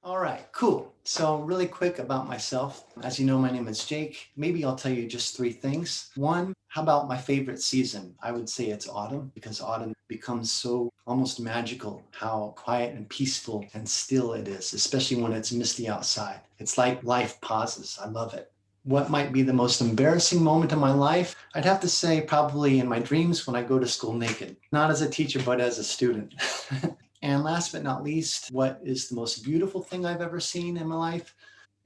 All right, cool. So really quick about myself. As you know, my name is Jake. Maybe I'll tell you just three things. One, how about my favorite season? I would say it's autumn because autumn becomes so almost magical, how quiet and peaceful and still it is, especially when it's misty outside. It's like life pauses. I love it. What might be the most embarrassing moment of my life? I'd have to say probably in my dreams when I go to school naked, not as a teacher, but as a student. And last but not least, what is the most beautiful thing I've ever seen in my life?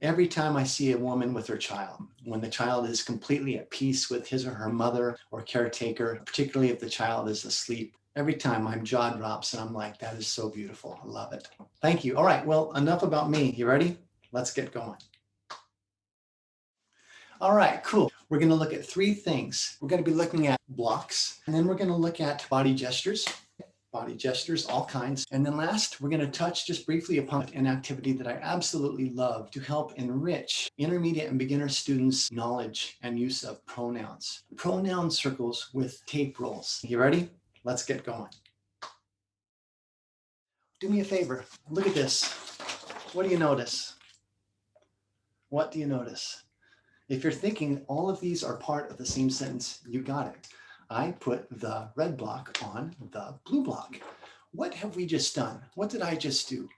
Every time I see a woman with her child, when the child is completely at peace with his or her mother or caretaker, particularly if the child is asleep, every time my jaw drops and I'm like, that is so beautiful. I love it. Thank you. All right, well, enough about me. You ready? Let's get going. All right, cool. We're going to look at three things. We're going to be looking at blocks, and then we're going to look at body gestures, all kinds. And then last, we're going to touch just briefly upon an activity that I absolutely love to help enrich intermediate and beginner students' knowledge and use of pronouns. Pronoun circles with tape rolls. You ready? Let's get going. Do me a favor. Look at this. What do you notice? What do you notice? If you're thinking all of these are part of the same sentence, you got it. I put the red block on the blue block. What have we just done? What did I just do?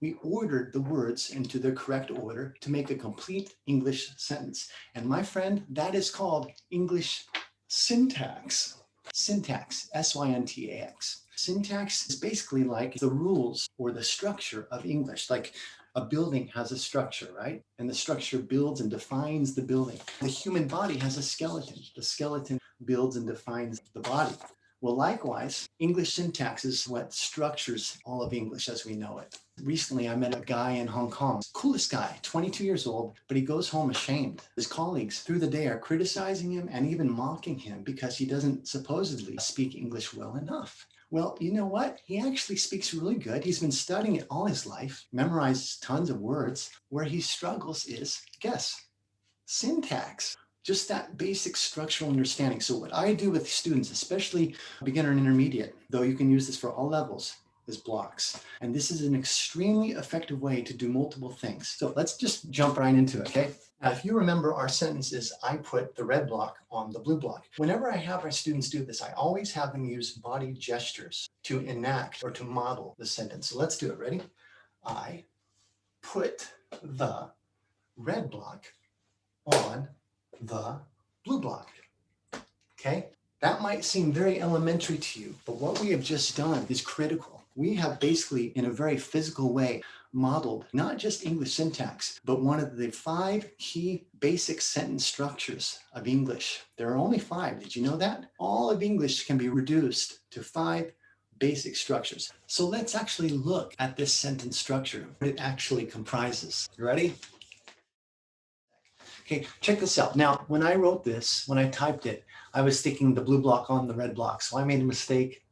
We ordered the words into the correct order to make a complete English sentence. And my friend, that is called English syntax. Syntax, S-Y-N-T-A-X. Syntax is basically like the rules or the structure of English. Like a building has a structure, right? And the structure builds and defines the building. The human body has a skeleton. The skeleton builds and defines the body. Well, likewise, English syntax is what structures all of English as we know it. Recently, I met a guy in Hong Kong, coolest guy, 22 years old, but he goes home ashamed. His colleagues through the day are criticizing him and even mocking him because he doesn't supposedly speak English well enough. Well, you know what? He actually speaks really good. He's been studying it all his life, memorizes tons of words. Where he struggles is, guess, syntax. Just that basic structural understanding. So what I do with students, especially beginner and intermediate, though you can use this for all levels, is blocks. And this is an extremely effective way to do multiple things. So let's just jump right into it, okay? Now, if you remember our sentence is, I put the red block on the blue block. Whenever I have my students do this, I always have them use body gestures to enact or to model the sentence. So let's do it. Ready? I put the red block on the blue block. Okay? That might seem very elementary to you, but what we have just done is critical. We have basically, in a very physical way, modeled not just English syntax, but one of the 5 key basic sentence structures of English. There are only 5. Did you know that? All of English can be reduced to 5 basic structures. So let's actually look at this sentence structure, what it actually comprises. You ready? Okay, check this out. Now, when I wrote this, when I typed it, I was sticking the blue block on the red block, so I made a mistake.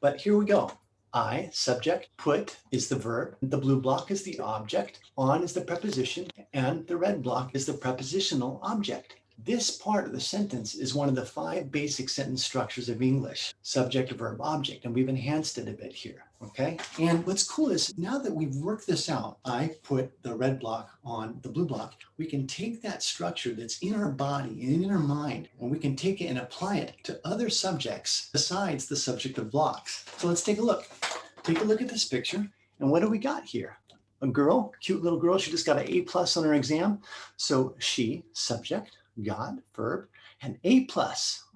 But here we go. I, subject, put is the verb, the blue block is the object, on is the preposition, and the red block is the prepositional object. This part of the sentence is one of the 5 basic sentence structures of English, subject, verb, object, and we've enhanced it a bit here, okay? And what's cool is now that we've worked this out, I put the red block on the blue block, we can take that structure that's in our body and in our mind, and we can take it and apply it to other subjects besides the subject of blocks. So let's take a look. Take a look at this picture, and what do we got here? A girl, cute little girl, she just got an A+ on her exam. So she, subject, got, verb, and A+,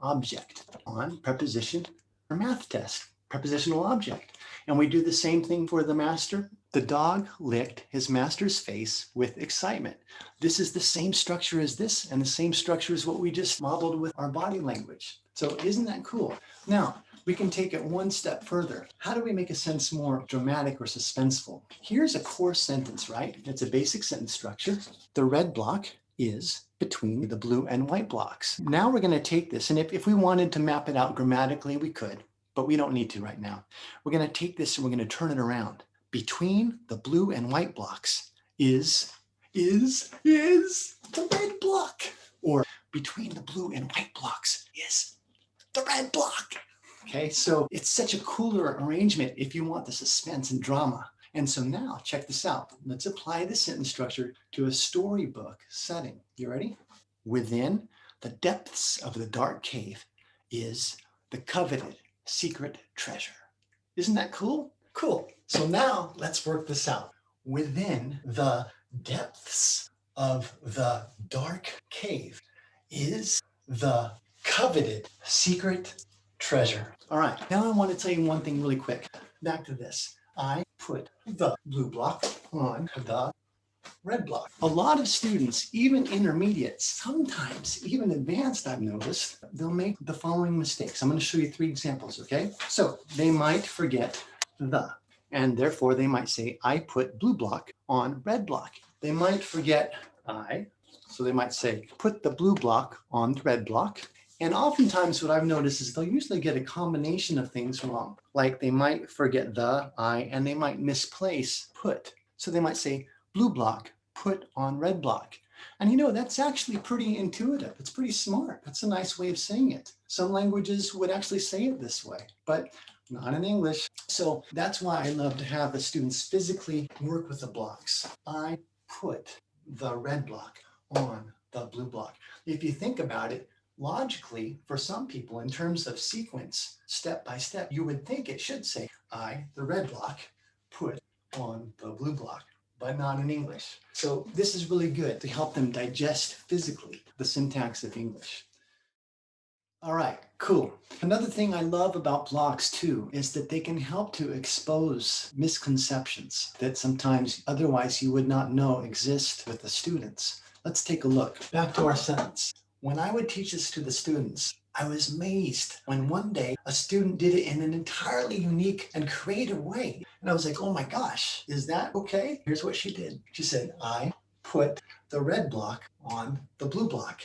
object, on, preposition, or math test, prepositional object. And we do the same thing for the master. The dog licked his master's face with excitement. This is the same structure as this, and the same structure as what we just modeled with our body language. So isn't that cool? Now, we can take it one step further. How do we make a sentence more dramatic or suspenseful? Here's a core sentence, right? It's a basic sentence structure. The red block is between the blue and white blocks. Now we're going to take this, and if we wanted to map it out grammatically, we could, but we don't need to right now. We're going to take this and we're going to turn it around. Between the blue and white blocks is the red block. Or between the blue and white blocks is the red block. Okay, so it's such a cooler arrangement if you want the suspense and drama. And so now check this out. Let's apply the sentence structure to a storybook setting. You ready? Within the depths of the dark cave is the coveted secret treasure. Isn't that cool? Cool. So now let's work this out. Within the depths of the dark cave is the coveted secret treasure. All right, now I want to tell you one thing really quick. Back to this. I put the blue block on the red block. A lot of students, even intermediate, sometimes even advanced, I've noticed, they'll make the following mistakes. I'm going to show you 3 examples, okay? So they might forget the, and therefore they might say, I put blue block on red block. They might forget I, so they might say, put the blue block on the red block. And oftentimes what I've noticed is they'll usually get a combination of things wrong. Like they might forget the, I, and they might misplace put. So they might say, blue block, put on red block. And you know, that's actually pretty intuitive. It's pretty smart. That's a nice way of saying it. Some languages would actually say it this way, but not in English. So that's why I love to have the students physically work with the blocks. I put the red block on the blue block. If you think about it, logically, for some people, in terms of sequence, step by step, you would think it should say, I, the red block, put on the blue block, but not in English. So this is really good to help them digest physically the syntax of English. All right, cool. Another thing I love about blocks too is that they can help to expose misconceptions that sometimes otherwise you would not know exist with the students. Let's take a look. Back to our sentence. When I would teach this to the students, I was amazed when one day a student did it in an entirely unique and creative way. And I was like, oh my gosh, is that okay? Here's what she did. She said, I put the red block on the blue block.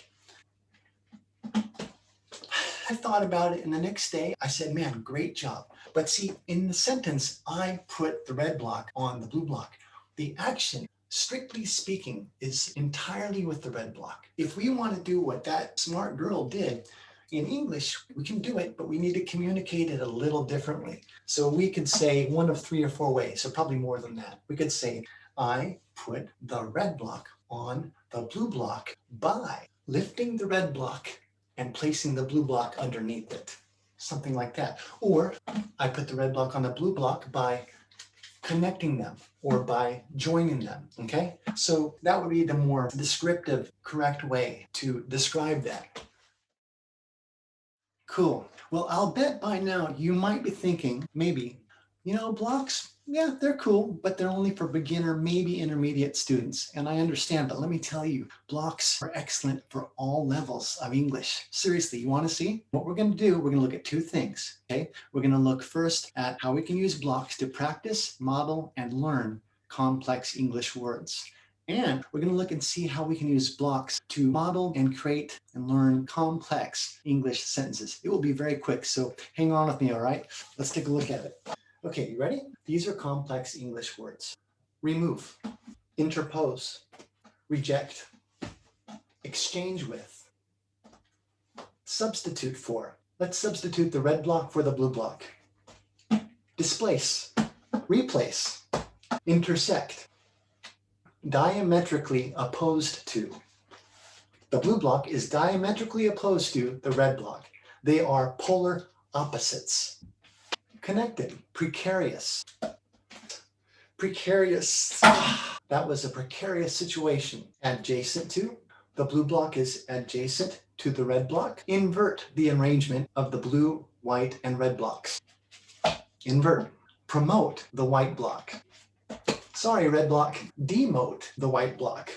I thought about it, and the next day I said, man, great job. But see, in the sentence, I put the red block on the blue block, the action, strictly speaking, is entirely with the red block. If we want to do what that smart girl did in English, we can do it, but we need to communicate it a little differently. So we could say one of 3 or 4 ways, so probably more than that. We could say, I put the red block on the blue block by lifting the red block and placing the blue block underneath it. Something like that. Or I put the red block on the blue block by connecting them or by joining them, okay? So that would be the more descriptive, correct way to describe that. Cool. Well, I'll bet by now you might be thinking, maybe, you know, blocks, yeah, they're cool, but they're only for beginner, maybe intermediate students. And I understand, but let me tell you, blocks are excellent for all levels of English. Seriously, you want to see? What we're going to do, we're going to look at 2 things, okay? We're going to look first at how we can use blocks to practice, model, and learn complex English words. And we're going to look and see how we can use blocks to model and create and learn complex English sentences. It will be very quick, so hang on with me, all right? Let's take a look at it. Okay, you ready? These are complex English words. Remove, interpose, reject, exchange with, substitute for. Let's substitute the red block for the blue block. Displace, replace, intersect, diametrically opposed to. The blue block is diametrically opposed to the red block. They are polar opposites. Connected, precarious. Precarious. That was a precarious situation. Adjacent to. The blue block is adjacent to the red block. Invert the arrangement of the blue, white, and red blocks. Invert. Promote the white block. Sorry, red block. Demote the white block.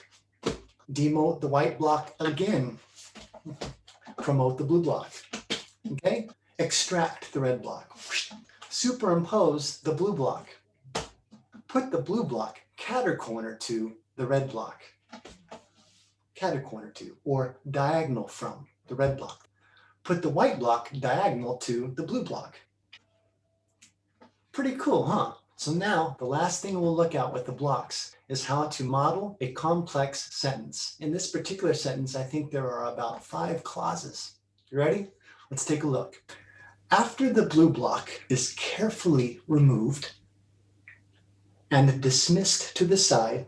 Demote the white block again. Promote the blue block. Okay? Extract the red block. Superimpose the blue block. Put the blue block catty-corner to the red block. Catty-corner to, or diagonal from the red block. Put the white block diagonal to the blue block. Pretty cool, huh? So now the last thing we'll look at with the blocks is how to model a complex sentence. In this particular sentence, I think there are about 5 clauses. You ready? Let's take a look. After the blue block is carefully removed, and dismissed to the side,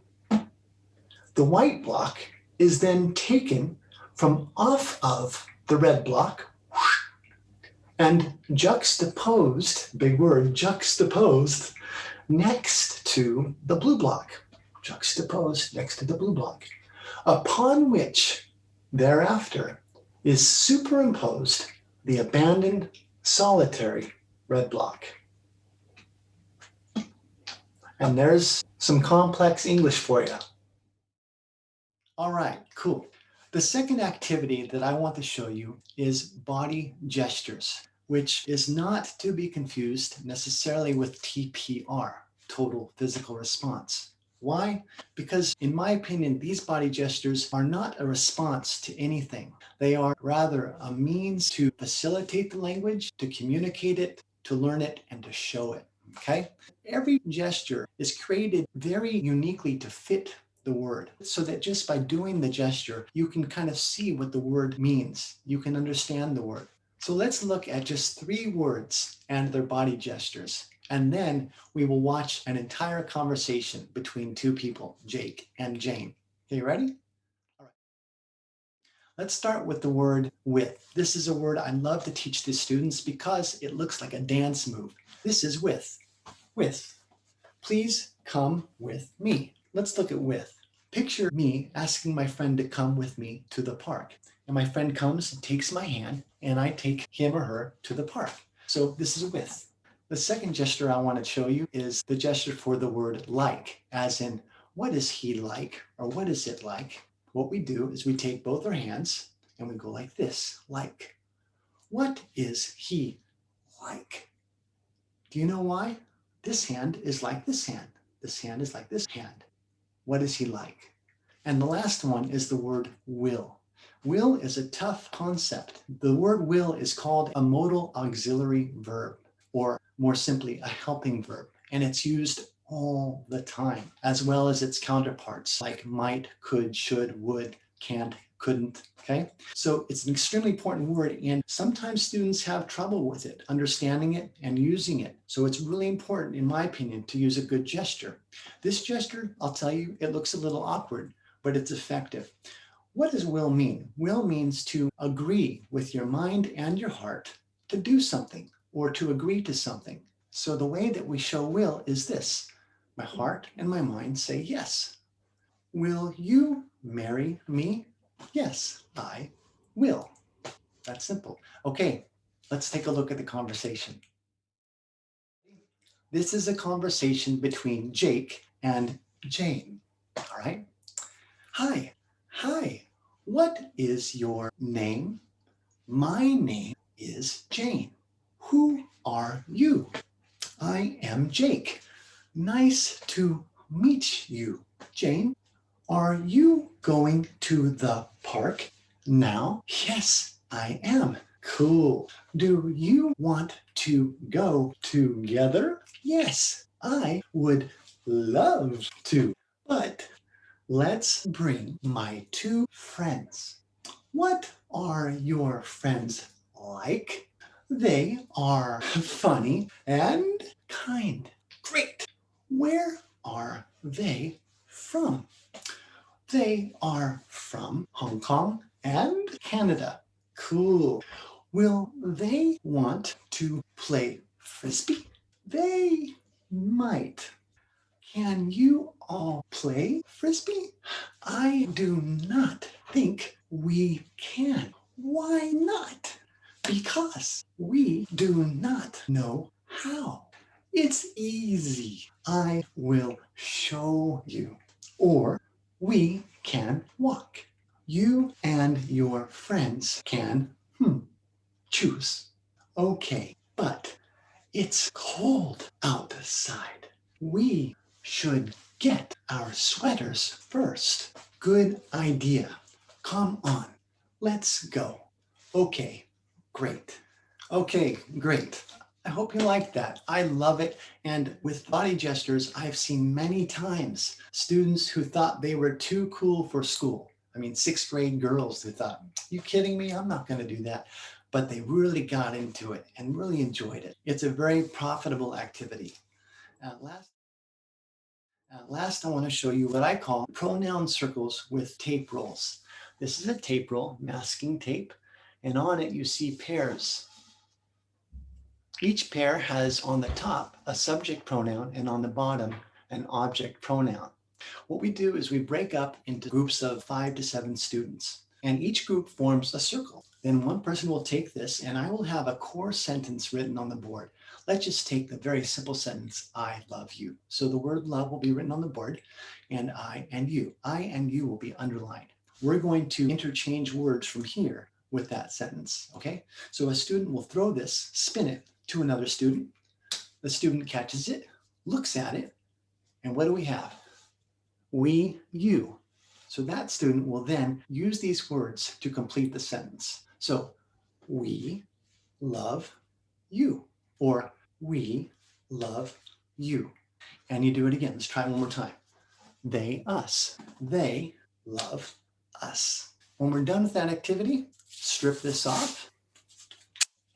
the white block is then taken from off of the red block and juxtaposed, big word, juxtaposed next to the blue block, juxtaposed next to the blue block, upon which thereafter is superimposed the abandoned solitary red block. And there's some complex English for you. All right, cool. The second activity that I want to show you is body gestures, which is not to be confused necessarily with TPR, total physical response. Why? Because in my opinion, these body gestures are not a response to anything. They are rather a means to facilitate the language, to communicate it, to learn it, and to show it, okay? Every gesture is created very uniquely to fit the word, so that just by doing the gesture, you can kind of see what the word means. You can understand the word. So let's look at just 3 words and their body gestures. And then we will watch an entire conversation between 2 people, Jake and Jane. Okay, ready? All right. Let's start with the word with. This is a word I love to teach the students because it looks like a dance move. This is with. With. Please come with me. Let's look at with. Picture me asking my friend to come with me to the park. And my friend comes and takes my hand, and I take him or her to the park. So this is with. The second gesture I want to show you is the gesture for the word like, as in, what is he like, or what is it like? What we do is we take both our hands and we go like this, like. What is he like? Do you know why? This hand is like this hand. This hand is like this hand. What is he like? And the last one is the word will. Will is a tough concept. The word will is called a modal auxiliary verb, or more simply, a helping verb. And it's used all the time, as well as its counterparts like might, could, should, would, can't, couldn't, okay? So it's an extremely important word, and sometimes students have trouble with it, understanding it and using it. So it's really important, in my opinion, to use a good gesture. This gesture, I'll tell you, it looks a little awkward, but it's effective. What does will mean? Will means to agree with your mind and your heart to do something or to agree to something. So the way that we show will is this. My heart and my mind say yes. Will you marry me? Yes, I will. That's simple. Okay, let's take a look at the conversation. This is a conversation between Jake and Jane. All right. Hi. Hi. What is your name? My name is Jane. Who are you? I am Jake. Nice to meet you, Jane. Are you going to the park now? Yes, I am. Cool. Do you want to go together? Yes, I would love to. But let's bring my 2 friends. What are your friends like? They are funny and kind. Great. Where are they from? They are from Hong Kong and Canada. Cool. Will they want to play frisbee? They might. Can you all play frisbee? I do not think we can. Why not? Because we do not know how. It's easy. I will show you. Or we can walk. You and your friends can choose. Okay, but it's cold outside. We should get our sweaters first. Good idea. Come on, let's go. Okay, great. Okay, great. I hope you like that. I love it. And with body gestures, I've seen many times students who thought they were too cool for school. I mean, 6th grade girls who thought, you kidding me? I'm not going to do that. But they really got into it and really enjoyed it. It's a very profitable activity. Last Last, I want to show you what I call pronoun circles with tape rolls. This is a tape roll, masking tape, and on it you see pairs. Each pair has on the top a subject pronoun and on the bottom an object pronoun. What we do is we break up into groups of 5 to 7 students, and each group forms a circle. Then one person will take this, and I will have a core sentence written on the board. Let's just take the very simple sentence, I love you. So the word love will be written on the board, and I and you will be underlined. We're going to interchange words from here with that sentence, okay? So a student will throw this, spin it to another student. The student catches it, looks at it, and what do we have? We, you. So that student will then use these words to complete the sentence. So we love you, or we love you. And you do it again. Let's try it one more time. They, us. They love us. When we're done with that activity, strip this off.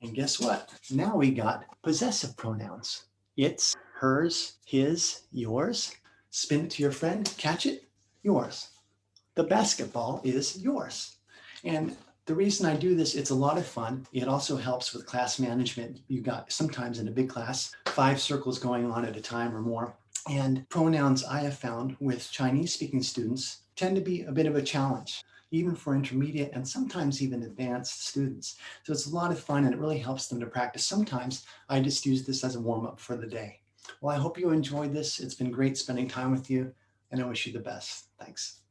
And guess what? Now we got possessive pronouns. It's, hers, his, yours. Spin it to your friend, catch it, yours. The basketball is yours. And the reason I do this, it's a lot of fun. It also helps with class management. You got sometimes in a big class, 5 circles going on at a time or more. And pronouns I have found with Chinese speaking students tend to be a bit of a challenge, even for intermediate and sometimes even advanced students. So it's a lot of fun and it really helps them to practice. Sometimes I just use this as a warm-up for the day. Well, I hope you enjoyed this. It's been great spending time with you, and I wish you the best. Thanks.